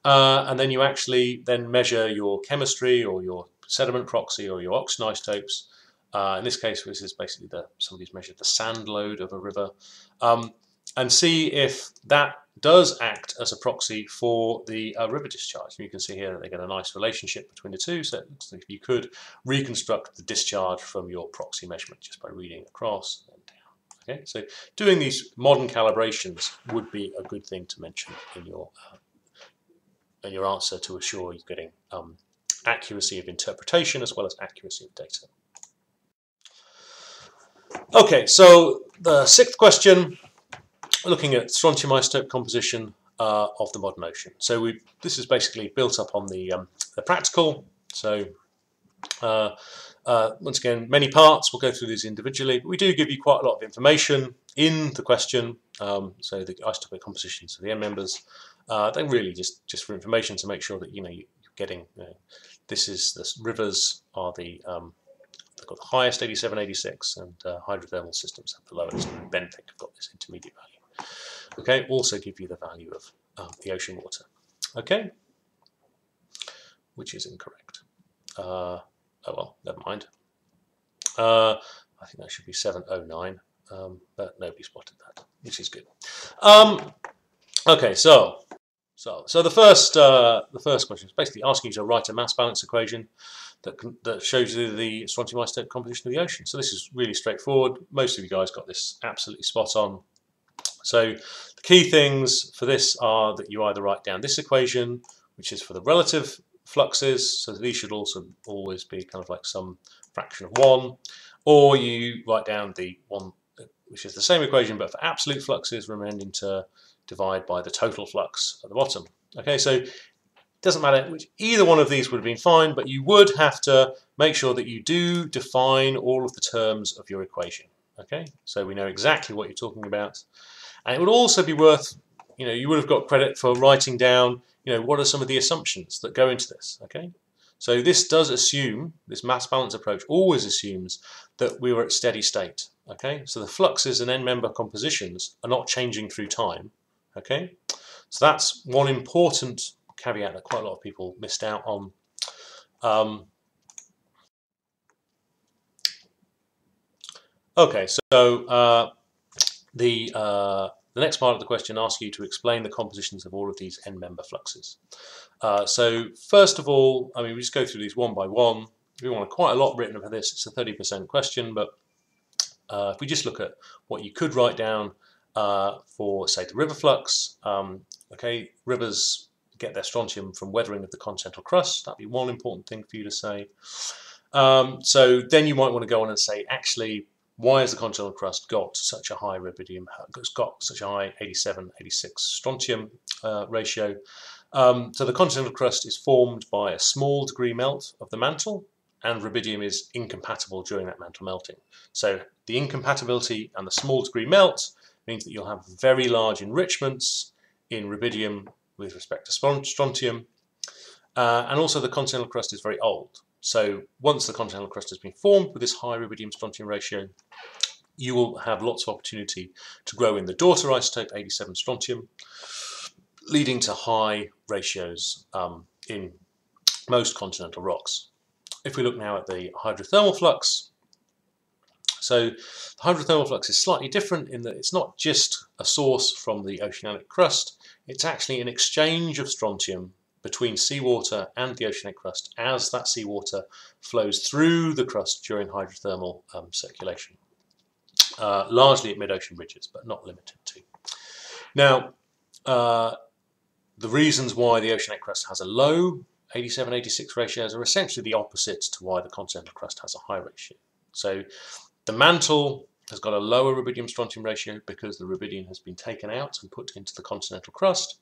and then you actually then measure your chemistry or your sediment proxy or your oxygen isotopes. In this case, this is basically somebody's measured the sand load of a river, and see if that does act as a proxy for the river discharge. And you can see here that they get a nice relationship between the two, so it looks like you could reconstruct the discharge from your proxy measurement just by reading across and down. Okay, so doing these modern calibrations would be a good thing to mention in your answer to assure you're getting accuracy of interpretation as well as accuracy of data. Okay, so the sixth question, looking at strontium isotope composition of the modern ocean. So this is basically built up on the practical. So once again, many parts. We'll go through these individually, but we do give you quite a lot of information in the question. So the isotopic compositions of the end members, they're really just for information to make sure that you're getting. This is the rivers are the they've got the highest 87, 86, and hydrothermal systems have the lowest. And benthic have got this intermediate value. Okay, also give you the value of the ocean water. Okay, which is incorrect. Oh well, never mind. I think that should be 709, but nobody spotted that, which is good. Okay, so the first question is basically asking you to write a mass balance equation that shows you the strontium isotope composition of the ocean. So this is really straightforward. Most of you guys got this absolutely spot on. So the key things for this are that you either write down this equation, which is for the relative fluxes, so these should also always be kind of like some fraction of 1, or you write down the one which is the same equation, but for absolute fluxes, remembering to divide by the total flux at the bottom. Okay, so it doesn't matter which, either one of these would have been fine, but you would have to make sure that you do define all of the terms of your equation. Okay, so we know exactly what you're talking about, and it would also be worth, you would have got credit for writing down, what are some of the assumptions that go into this. Okay, so this does assume, this mass balance approach always assumes that we were at steady state. Okay, so the fluxes and n-member compositions are not changing through time. Okay, so that's one important caveat that quite a lot of people missed out on. Okay, so the next part of the question asks you to explain the compositions of all of these n-member fluxes. So first of all, we just go through these one by one. We want quite a lot written for this. It's a 30% question, but if we just look at what you could write down for, say, the river flux, okay, rivers get their strontium from weathering of the continental crust. That'd be one important thing for you to say. So then you might want to go on and say, actually, why has the continental crust got such a high rubidium, got such a high 87-86 strontium ratio? So the continental crust is formed by a small degree melt of the mantle, and rubidium is incompatible during that mantle melting. So the incompatibility and the small degree melt means that you'll have very large enrichments in rubidium with respect to strontium, and also the continental crust is very old. So once the continental crust has been formed with this high rubidium-strontium ratio, you will have lots of opportunity to grow in the daughter isotope 87 strontium, leading to high ratios in most continental rocks. If we look now at the hydrothermal flux, so the hydrothermal flux is slightly different in that it's not just a source from the oceanic crust, it's actually an exchange of strontium between seawater and the oceanic crust as that seawater flows through the crust during hydrothermal circulation, largely at mid-ocean ridges, but not limited to. Now, the reasons why the oceanic crust has a low 87-86 ratios are essentially the opposite to why the continental crust has a high ratio. So the mantle has got a lower rubidium-strontium ratio because the rubidium has been taken out and put into the continental crust.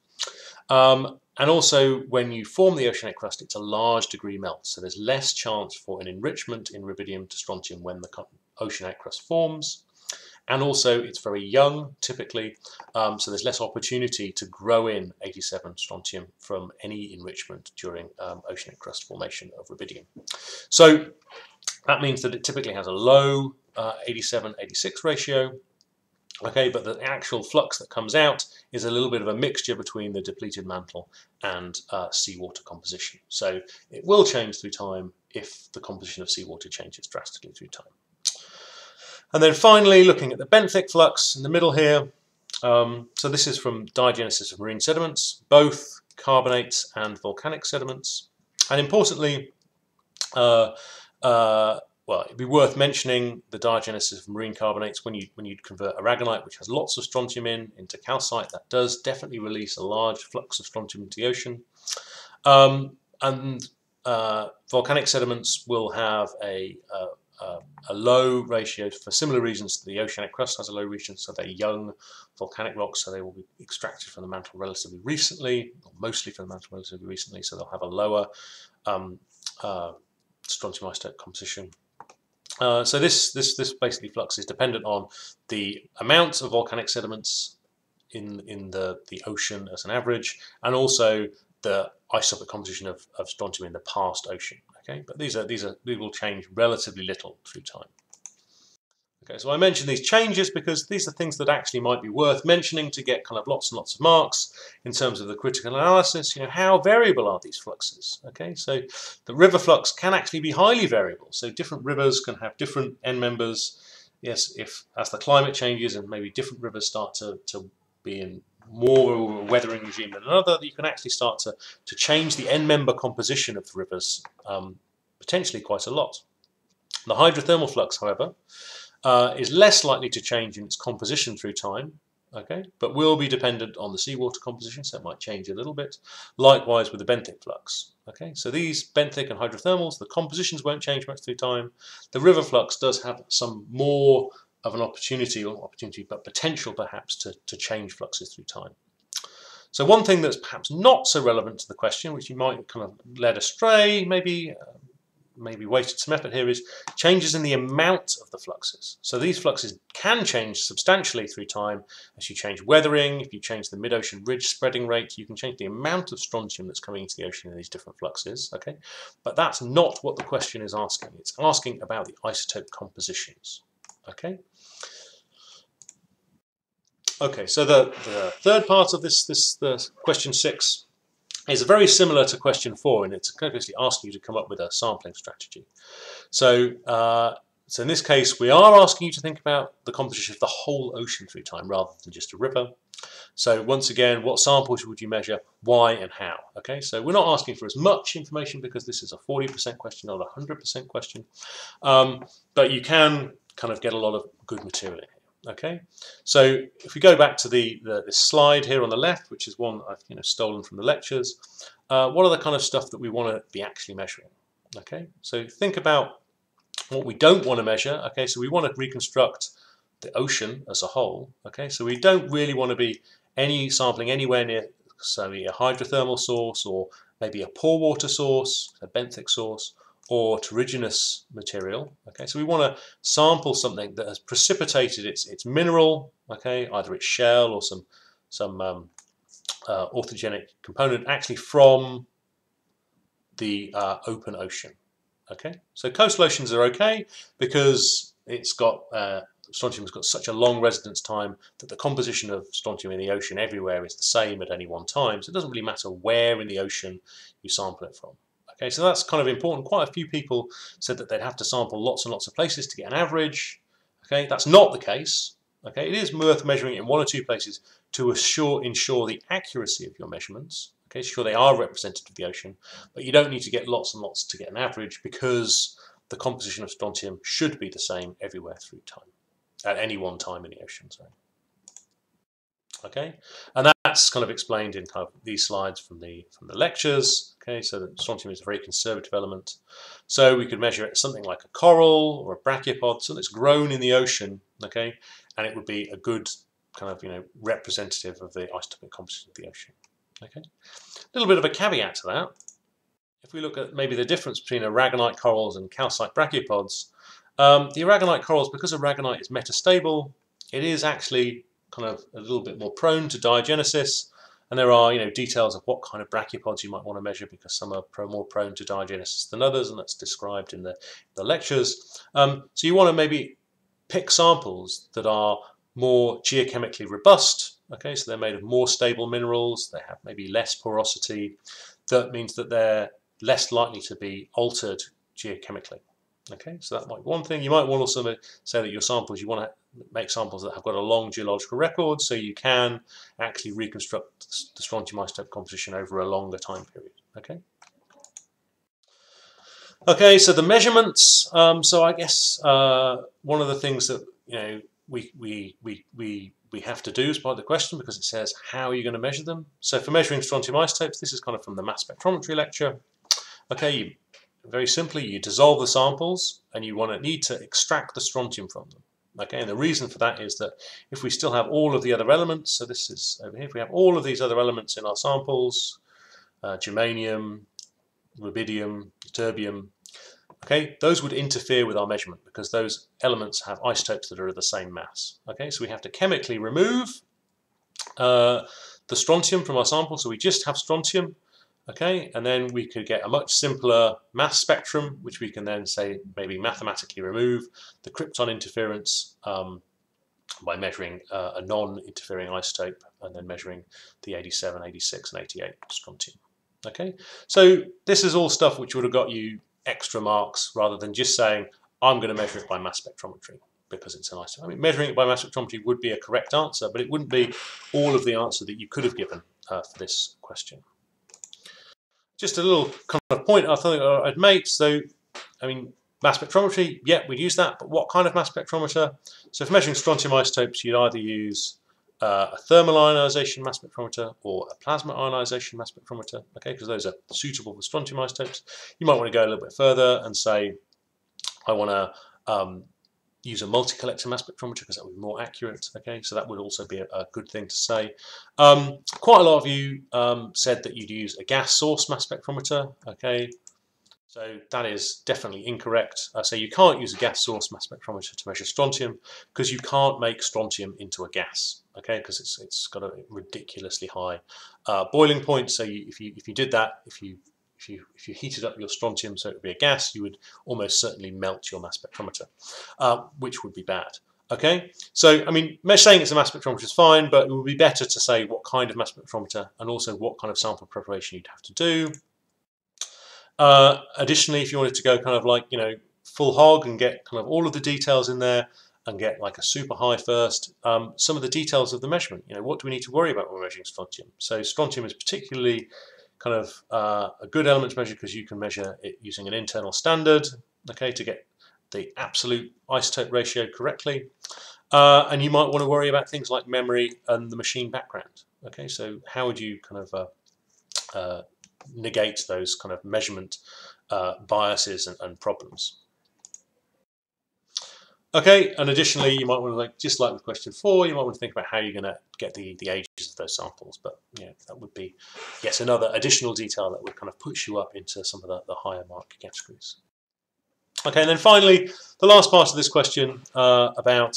And also, when you form the oceanic crust, it's a large degree melt, so there's less chance for an enrichment in rubidium to strontium when the oceanic crust forms. And also, it's very young, typically, so there's less opportunity to grow in 87 strontium from any enrichment during oceanic crust formation of rubidium. So that means that it typically has a low 87-86 ratio. Okay, but the actual flux that comes out is a little bit of a mixture between the depleted mantle and seawater composition. So it will change through time if the composition of seawater changes drastically through time. And then finally, looking at the benthic flux in the middle here. So this is from diagenesis of marine sediments, both carbonates and volcanic sediments. And importantly, well, it'd be worth mentioning the diagenesis of marine carbonates when you convert aragonite, which has lots of strontium into calcite. That does definitely release a large flux of strontium into the ocean. And volcanic sediments will have a low ratio for similar reasons. The oceanic crust has a low ratio, so they're young volcanic rocks, so they will be extracted from the mantle relatively recently, or mostly from the mantle relatively recently, so they'll have a lower strontium isotope composition. So this basically flux is dependent on the amount of volcanic sediments in the ocean as an average, and also the isotopic composition of strontium in the past ocean. Okay, but these will change relatively little through time. Okay, so I mention these changes because these are things that actually might be worth mentioning to get kind of lots and lots of marks in terms of the critical analysis. How variable are these fluxes? Okay, so the river flux can actually be highly variable. So different rivers can have different end members. Yes, as the climate changes and maybe different rivers start to be in more of a weathering regime than another, you can actually start to change the end member composition of the rivers potentially quite a lot. The hydrothermal flux, however, is less likely to change in its composition through time, okay, but will be dependent on the seawater composition, so it might change a little bit. Likewise with the benthic flux. Okay, so these benthic and hydrothermals, the compositions won't change much through time. The river flux does have some more of an opportunity, or opportunity, but potential perhaps to change fluxes through time. So one thing that's perhaps not so relevant to the question, which you might kind of led astray, maybe wasted some effort here, is changes in the amount of the fluxes. So these fluxes can change substantially through time as you change weathering. If you change the mid-ocean ridge spreading rate, you can change the amount of strontium that's coming into the ocean in these different fluxes. Okay, but that's not what the question is asking. It's asking about the isotope compositions. Okay. Okay, so the third part of the question 6 is very similar to question 4, and it's basically asking you to come up with a sampling strategy. So, so in this case, we are asking you to think about the composition of the whole ocean through time rather than just a river. So once again, what samples would you measure, why and how? Okay, so we're not asking for as much information because this is a 40% question, not a 100% question, but you can kind of get a lot of good material in here. Okay, so if we go back to this slide here on the left, which is one I've stolen from the lectures, what are the kind of stuff that we want to be actually measuring? Okay, so think about what we don't want to measure. Okay, so we want to reconstruct the ocean as a whole. Okay, so we don't really want to be sampling anywhere near, so a hydrothermal source, or maybe a pore water source, a benthic source, or terrigenous material. Okay, so we want to sample something that has precipitated its mineral, okay, either its shell or some orthogenic component, actually from the open ocean. Okay, so coastal oceans are okay because it's got strontium's got such a long residence time that the composition of strontium in the ocean everywhere is the same at any one time. So it doesn't really matter where in the ocean you sample it from. Okay, so that's kind of important. Quite a few people said that they'd have to sample lots and lots of places to get an average. Okay, that's not the case. Okay, it is worth measuring it in one or two places to ensure the accuracy of your measurements. Okay, sure they are representative of the ocean, but you don't need to get lots and lots to get an average because the composition of strontium should be the same everywhere through time, at any one time in the ocean. Sorry. Okay, and that's kind of explained in kind of these slides from the lectures. Okay, so that strontium is a very conservative element. So we could measure it as something like a coral or a brachiopod, something that's grown in the ocean. Okay, and it would be a good kind of representative of the isotopic composition of the ocean. Okay, a little bit of a caveat to that. If we look at maybe the difference between aragonite corals and calcite brachiopods, the aragonite corals, because aragonite is metastable, it is actually kind of a little bit more prone to diagenesis, and there are details of what kind of brachiopods you might want to measure because some are more prone to diagenesis than others, and that's described in the lectures. So you want to maybe pick samples that are more geochemically robust. Okay, so they're made of more stable minerals, they have maybe less porosity. That means that they're less likely to be altered geochemically. Okay, so that might be one thing. You might want to also say that your samples, you want to make samples that have got a long geological record, so you can actually reconstruct the strontium isotope composition over a longer time period. Okay. Okay, so the measurements. So I guess one of the things that we have to do as part of the question, because it says how are you going to measure them. So for measuring strontium isotopes, this is kind of from the mass spectrometry lecture. Okay, very simply, you dissolve the samples and you need to extract the strontium from them. Okay, and the reason for that is that if we still have all of the other elements, so this is over here, if we have all of these other elements in our samples, germanium, rubidium, ytterbium, okay, those would interfere with our measurement because those elements have isotopes that are of the same mass. Okay, so we have to chemically remove the strontium from our sample, so we just have strontium. Okay, and then we could get a much simpler mass spectrum, which we can then say maybe mathematically remove the krypton interference by measuring a non-interfering isotope and then measuring the 87, 86, and 88 strontium. Okay, so this is all stuff which would have got you extra marks rather than just saying I'm going to measure it by mass spectrometry because it's an isotope. I mean, measuring it by mass spectrometry would be a correct answer, but it wouldn't be all of the answer that you could have given for this question. Just a little kind of point I thought I'd make. So, I mean, mass spectrometry, yeah, we'd use that, but what kind of mass spectrometer? So for measuring strontium isotopes, you'd either use a thermal ionization mass spectrometer or a plasma ionization mass spectrometer, okay, because those are suitable for strontium isotopes. You might want to go a little bit further and say, I want to use a multi-collector mass spectrometer because that would be more accurate. Okay, so that would also be a good thing to say. Quite a lot of you said that you'd use a gas source mass spectrometer. Okay, so that is definitely incorrect. So you can't use a gas source mass spectrometer to measure strontium because you can't make strontium into a gas. Okay, because it's got a ridiculously high boiling point. So if you did that, if you heated up your strontium so it would be a gas, you would almost certainly melt your mass spectrometer, which would be bad. Okay, so I mean, saying it's a mass spectrometer is fine, but it would be better to say what kind of mass spectrometer and also what kind of sample preparation you'd have to do. Additionally, if you wanted to go kind of like, you know, full hog and get kind of all of the details in there and get like a super high first, some of the details of the measurement, you know, what do we need to worry about when we're measuring strontium? So strontium is particularly kind of a good element to measure because you can measure it using an internal standard, okay, to get the absolute isotope ratio correctly. And you might want to worry about things like memory and the machine background. Okay, so how would you kind of negate those kind of measurement biases and problems? Okay, and additionally, you might want to, like, just like with question 4, you might want to think about how you're going to get the ages of those samples. But yeah, that would be, yes, another additional detail that would kind of push you up into some of the higher mark categories. Okay, and then finally, the last part of this question about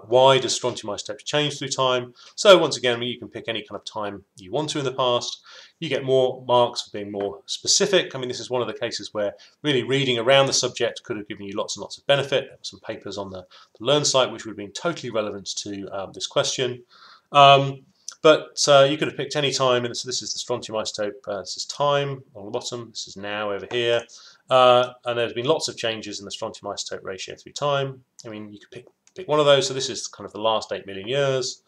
why does strontium isotopes change through time? So once again, you can pick any kind of time you want to in the past. You get more marks for being more specific. I mean, this is one of the cases where really reading around the subject could have given you lots and lots of benefit. There were some papers on the Learn site which would have been totally relevant to this question. But you could have picked any time, and so this is the strontium isotope. This is time on the bottom. This is now over here. And there's been lots of changes in the strontium isotope ratio through time. I mean, you could pick one of those. So this is kind of the last 8 million years.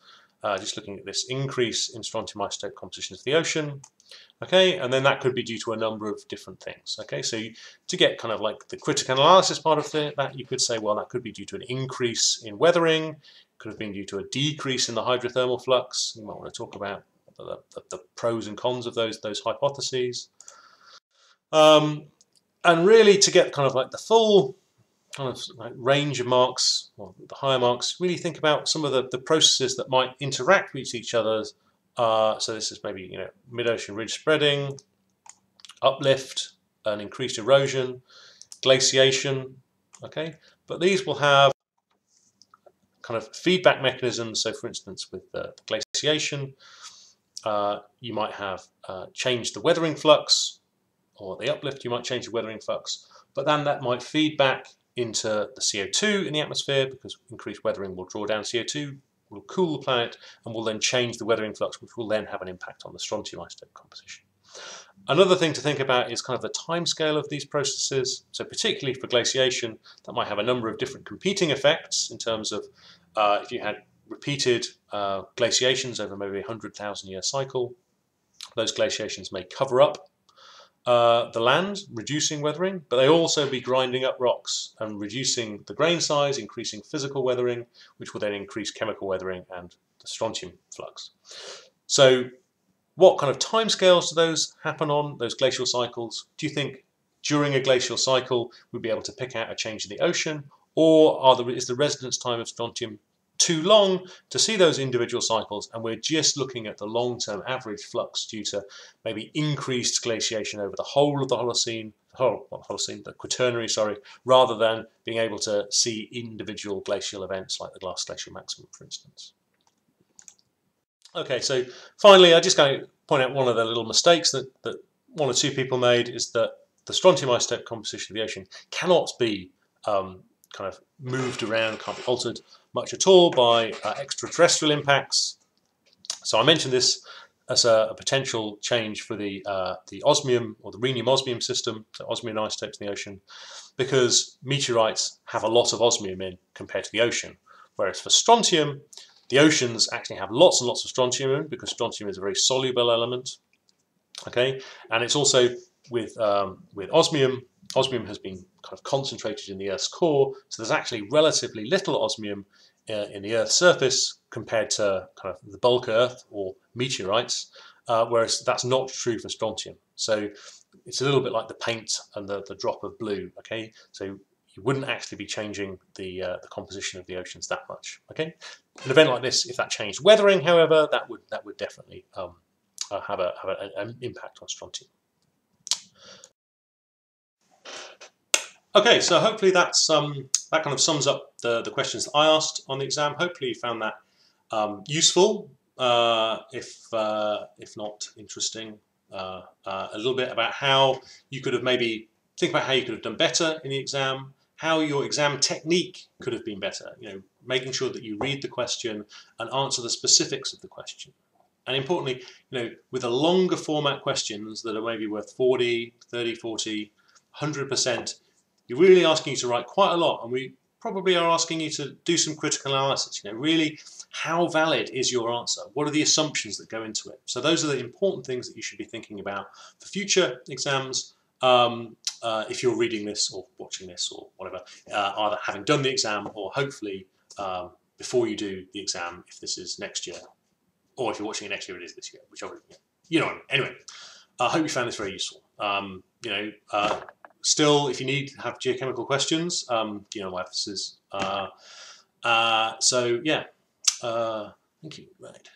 Just looking at this increase in strontium isotope composition of the ocean. Okay, and then that could be due to a number of different things. Okay, so to get kind of like the critical analysis part of that, you could say, well, that could be due to an increase in weathering, could have been due to a decrease in the hydrothermal flux. You might want to talk about the pros and cons of those hypotheses. And really, to get kind of like the full kind of like range of marks, or the higher marks, really think about some of the processes that might interact with each other. So this is maybe, you know, mid-ocean ridge spreading, uplift, and increased erosion, glaciation. Okay, but these will have kind of feedback mechanisms. So, for instance, with the glaciation, you might have changed the weathering flux, or the uplift, you might change the weathering flux, but then that might feed back into the CO2 in the atmosphere because increased weathering will draw down CO2, will cool the planet, and will then change the weathering flux, which will then have an impact on the strontium isotope composition. Another thing to think about is kind of the time scale of these processes. So particularly for glaciation, that might have a number of different competing effects in terms of if you had repeated glaciations over maybe a 100,000 year cycle, those glaciations may cover up the land, reducing weathering, but they also be grinding up rocks and reducing the grain size, increasing physical weathering, which will then increase chemical weathering and the strontium flux. So what kind of timescales do those happen on, those glacial cycles? Do you think during a glacial cycle we'd be able to pick out a change in the ocean, or is the residence time of strontium too long to see those individual cycles, and we're just looking at the long-term average flux due to maybe increased glaciation over the whole of the Holocene, the Quaternary, sorry, rather than being able to see individual glacial events like the last glacial maximum, for instance. Okay, so finally, I'm just going to point out one of the little mistakes that one or two people made is that the strontium isotope composition of the ocean cannot be kind of moved around, can't be altered much at all by extraterrestrial impacts. So I mentioned this as a potential change for the osmium or the rhenium-osmium system, so osmium isotopes in the ocean, because meteorites have a lot of osmium in compared to the ocean, whereas for strontium, the oceans actually have lots and lots of strontium in because strontium is a very soluble element. Okay, and it's also with osmium. Osmium has been kind of concentrated in the Earth's core, so there's actually relatively little osmium in the Earth's surface compared to kind of the bulk Earth or meteorites, whereas that's not true for strontium. So it's a little bit like the paint and the drop of blue. Okay, so you wouldn't actually be changing the composition of the oceans that much. Okay, an event like this, if that changed weathering, however, that would definitely have an impact on strontium. Okay, so hopefully that's that kind of sums up the questions that I asked on the exam. Hopefully you found that useful, if not interesting. A little bit about how you could have maybe think about how you could have done better in the exam, how your exam technique could have been better. You know, making sure that you read the question and answer the specifics of the question. And importantly, you know, with the longer format questions that are maybe worth 40, 30, 40, 100%, you're really asking you to write quite a lot, and we probably are asking you to do some critical analysis. You know, really, how valid is your answer? What are the assumptions that go into it? So those are the important things that you should be thinking about for future exams. If you're reading this or watching this or whatever, either having done the exam or hopefully before you do the exam, if this is next year, or if you're watching it next year, it is this year, whichever. You know what I mean. Anyway, I hope you found this very useful. You know. Still, if you need to have geochemical questions, you know my offices. So yeah, thank you. Right.